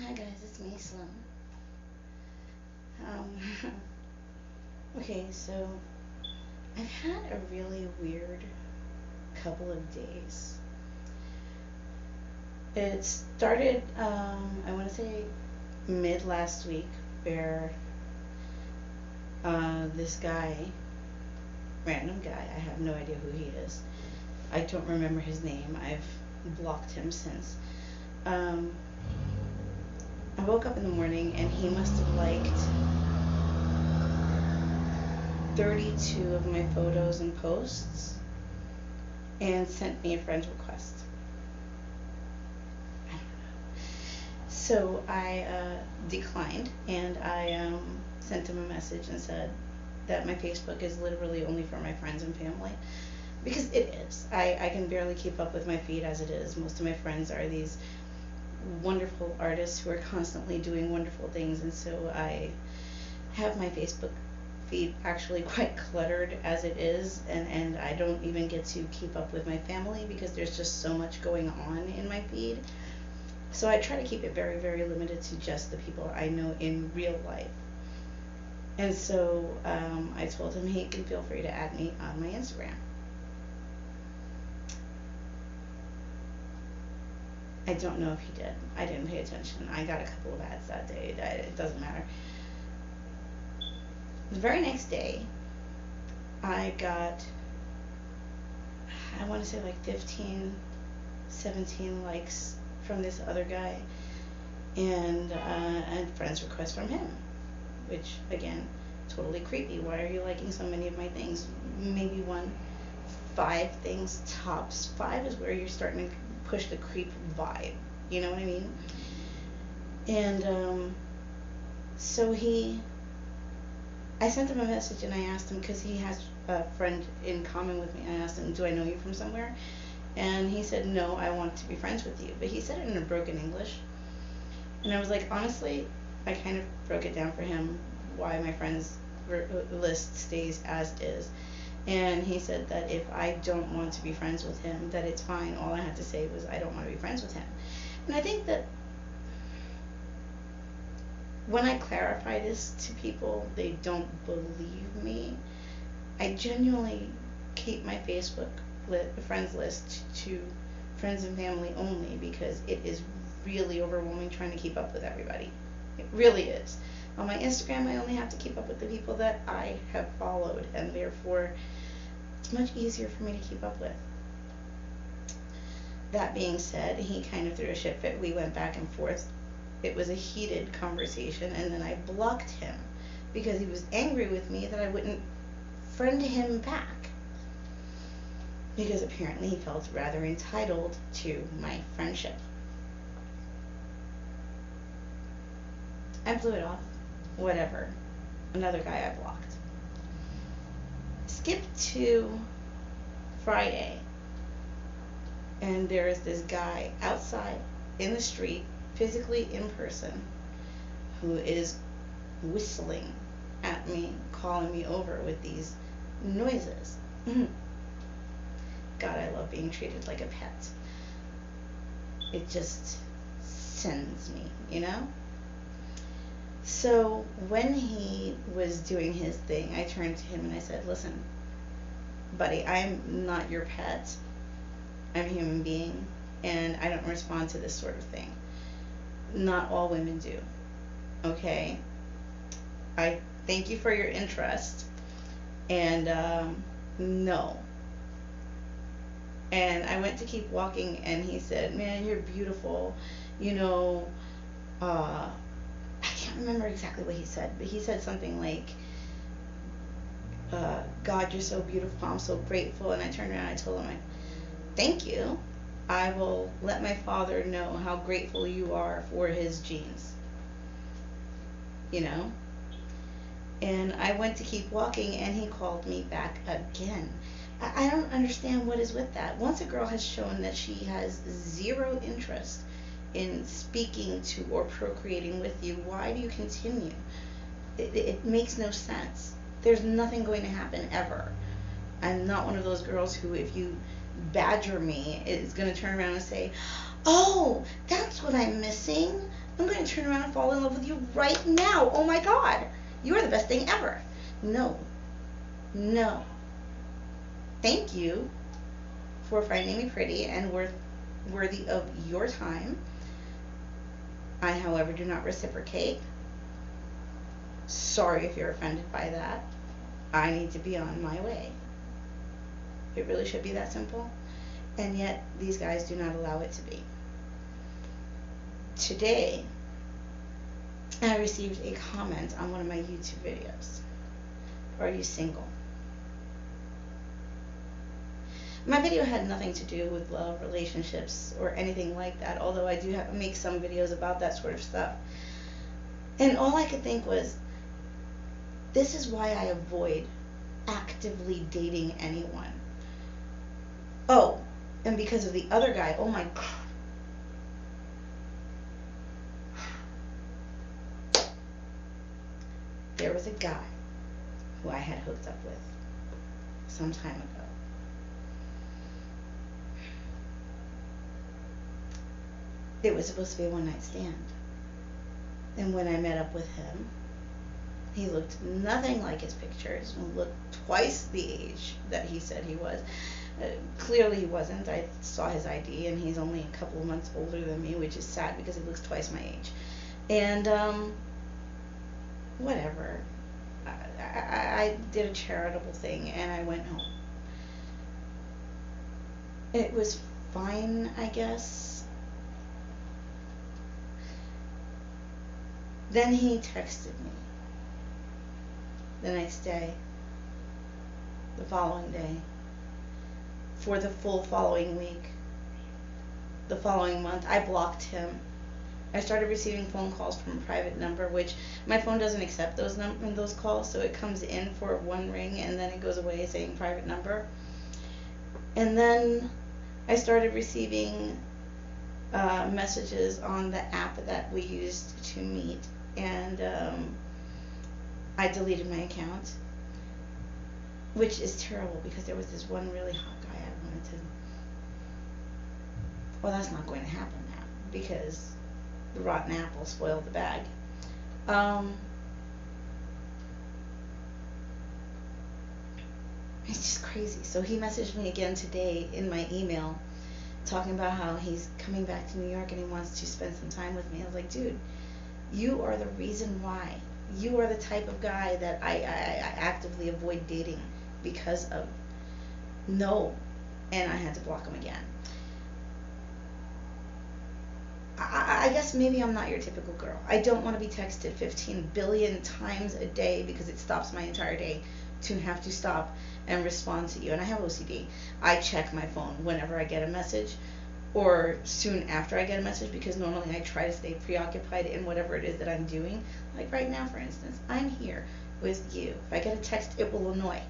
Hi guys, it's me, Slim. Um, okay, so I've had a really weird couple of days. It started, I want to say mid last week, where this guy, random guy, I have no idea who he is. I don't remember his name. I've blocked him since. Um, I woke up in the morning and he must have liked 32 of my photos and posts and sent me a friend request. So I declined, and I sent him a message and said that my Facebook is literally only for my friends and family. Because it is. I can barely keep up with my feed as it is. Most of my friends are these wonderful artists who are constantly doing wonderful things, and so I have my Facebook feed actually quite cluttered as it is, and I don't even get to keep up with my family because there's just so much going on in my feed. So I try to keep it very, very limited to just the people I know in real life. And so I told him he can feel free to add me on my Instagram. I don't know if he did. I didn't pay attention. I got a couple of ads that day. It doesn't matter. The very next day, I got, I want to say like 15, 17 likes from this other guy, and friends request from him, which again, totally creepy. Why are you liking so many of my things? Maybe one, 5 things tops. 5 is where you're starting to push the creep vibe. You know what I mean? And so I sent him a message and I asked him, because he has a friend in common with me. I asked him, "Do I know you from somewhere?" And he said, "No, I want to be friends with you." But he said it in a broken English. And I was like, honestly, I kind of broke it down for him why my friends list stays as is. And he said that if I don't want to be friends with him, that it's fine. All I had to say was I don't want to be friends with him. And I think that when I clarify this to people, they don't believe me. I genuinely keep my Facebook friends list to friends and family only because it is really overwhelming trying to keep up with everybody. It really is. On my Instagram, I only have to keep up with the people that I have followed, and therefore it's much easier for me to keep up with. That being said, he kind of threw a shit fit. We went back and forth. It was a heated conversation, and then I blocked him because he was angry with me that I wouldn't friend him back. Because apparently he felt rather entitled to my friendship. I blew it off. Whatever. Another guy I blocked. Skip to Friday, and there is this guy outside in the street, physically in person, who is whistling at me, calling me over with these noises. God, I love being treated like a pet. It just sends me, you know? So when he was doing his thing, I turned to him and I said, "Listen, buddy, I'm not your pet. I'm a human being, and I don't respond to this sort of thing. Not all women do. Okay? I thank you for your interest, and no." And I went to keep walking, and he said, "Man, you're beautiful. You know, I can't remember exactly what he said, but he said something like, God, you're so beautiful. I'm so grateful." And I turned around and I told him, "Thank you. I will let my father know how grateful you are for his genes." You know? And I went to keep walking, and he called me back again. I don't understand what is with that. Once a girl has shown that she has zero interest in speaking to or procreating with you, why do you continue? It makes no sense. There's nothing going to happen ever. I'm not one of those girls who, if you badger me, is going to turn around and say, "Oh, that's what I'm missing. I'm going to turn around and fall in love with you right now. Oh my God. You are the best thing ever. No. No. Thank you for finding me pretty and worthy of your time. I, however, do not reciprocate. Sorry if you're offended by that. I need to be on my way. It really should be that simple. And yet, these guys do not allow it to be. Today, I received a comment on one of my YouTube videos. Are you single? My video had nothing to do with love, relationships, or anything like that, although I do make some videos about that sort of stuff. And all I could think was, this is why I avoid actively dating anyone. Oh, and because of the other guy, oh my God. There was a guy who I had hooked up with some time ago. It was supposed to be a one-night stand. And when I met up with him, he looked nothing like his pictures, and looked twice the age that he said he was. Clearly he wasn't. I saw his ID, and he's only a couple of months older than me, which is sad because he looks twice my age. And, whatever. I did a charitable thing, and I went home. It was fine, I guess. Then he texted me the next day, the following day, for the full following week, the following month. I blocked him. I started receiving phone calls from a private number, which my phone doesn't accept those calls, so it comes in for one ring and then it goes away saying private number. And then I started receiving messages on the app that we used to meet, and I deleted my account, which is terrible because there was this one really hot guy I wanted to. Well, that's not going to happen now because the rotten apple spoiled the bag. It's just crazy. So he messaged me again today in my email talking about how he's coming back to New York and he wants to spend some time with me. I was like, dude, you are the reason why. You are the type of guy that I actively avoid dating because of. No. And I had to block him again. I guess maybe I'm not your typical girl. I don't want to be texted 15 billion times a day because it stops my entire day to have to stop and respond to you. And I have OCD. I check my phone whenever I get a message or soon after I get a message because normally I try to stay preoccupied in whatever it is that I'm doing. Like right now, for instance, I'm here with you. If I get a text, it will annoy.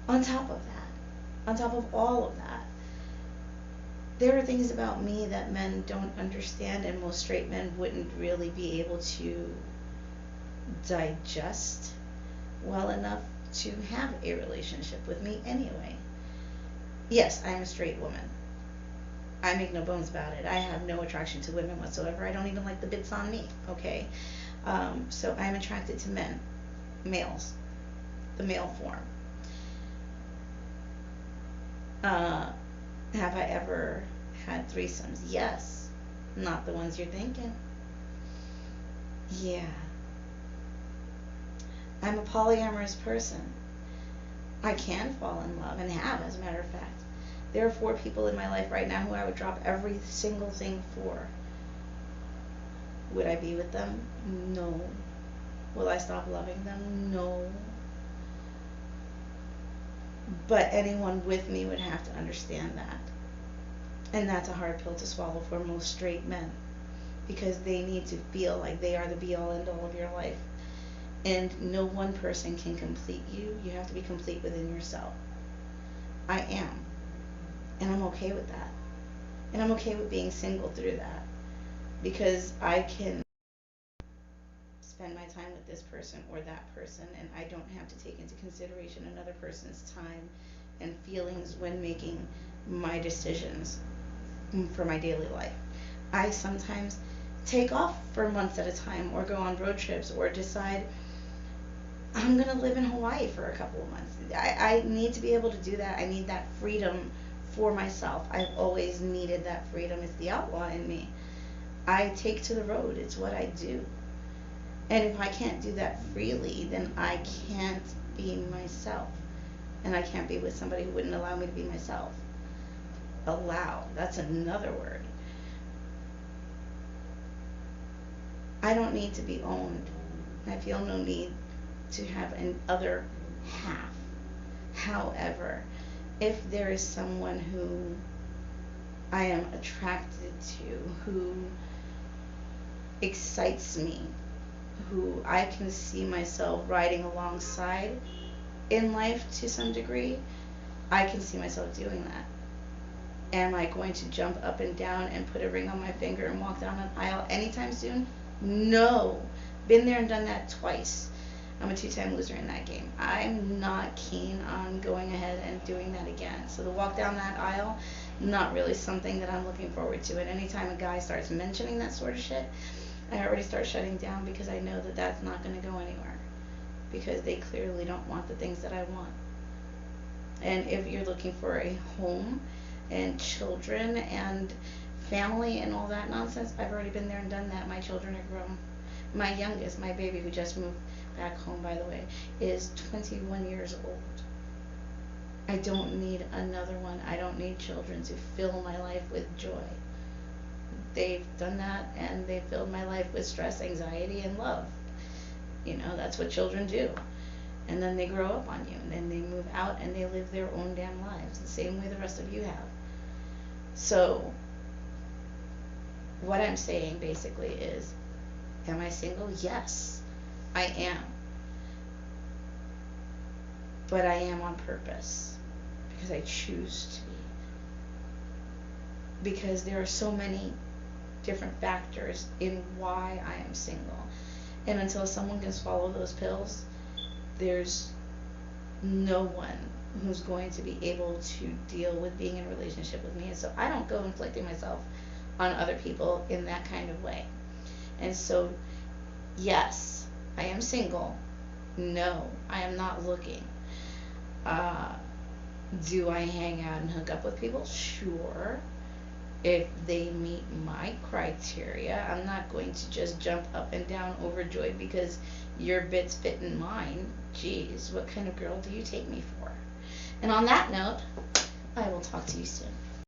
On top of that, on top of all of that, there are things about me that men don't understand, and most straight men wouldn't really be able to digest well enough to have a relationship with me anyway. Yes, I am a straight woman. I make no bones about it. I have no attraction to women whatsoever. I don't even like the bits on me, okay? So I'm attracted to men, males, the male form. Have I ever had threesomes? Yes. Not the ones you're thinking. Yeah. I'm a polyamorous person. I can fall in love, and have, as a matter of fact. There are 4 people in my life right now who I would drop every single thing for. Would I be with them? No. Will I stop loving them? No. But anyone with me would have to understand that. And that's a hard pill to swallow for most straight men, because they need to feel like they are the be-all, end-all of your life. And no one person can complete you. You have to be complete within yourself. I am. And I'm okay with that. And I'm okay with being single through that. Because I can spend my time with this person or that person, and I don't have to take into consideration another person's time and feelings when making my decisions for my daily life. I sometimes take off for months at a time or go on road trips or decide I'm going to live in Hawaii for a couple of months. I need to be able to do that. I need that freedom for myself. I've always needed that freedom. It's the outlaw in me. I take to the road. It's what I do. And if I can't do that freely, then I can't be myself. And I can't be with somebody who wouldn't allow me to be myself. Allow. That's another word. I don't need to be owned. I feel no need to have an other half. However, if there is someone who I am attracted to, who excites me, who I can see myself riding alongside in life to some degree, I can see myself doing that. Am I going to jump up and down and put a ring on my finger and walk down an aisle anytime soon? No. Been there and done that twice. I'm a 2-time loser in that game. I'm not keen on going ahead and doing that again. So the walk down that aisle, not really something that I'm looking forward to. And anytime a guy starts mentioning that sort of shit, I already start shutting down because I know that that's not going to go anywhere. Because they clearly don't want the things that I want. And if you're looking for a home and children and family and all that nonsense, I've already been there and done that. My children are grown. My youngest, my baby who just moved back home, by the way, is 21 years old. I don't need another one. I don't need children to fill my life with joy. They've done that, and they filled my life with stress, anxiety, and love. You know, that's what children do. And then they grow up on you, and then they move out and they live their own damn lives, the same way the rest of you have. So, what I'm saying basically is, am I single? Yes, I am. But I am on purpose because I choose to be. Because there are so many different factors in why I am single. And until someone can swallow those pills, there's no one who's going to be able to deal with being in a relationship with me. And so I don't go inflicting myself on other people in that kind of way. And so, yes, I am single. No, I am not looking. Do I hang out and hook up with people? Sure. If they meet my criteria, I'm not going to just jump up and down overjoyed because your bits fit in mine. Geez, what kind of girl do you take me for? And on that note, I will talk to you soon.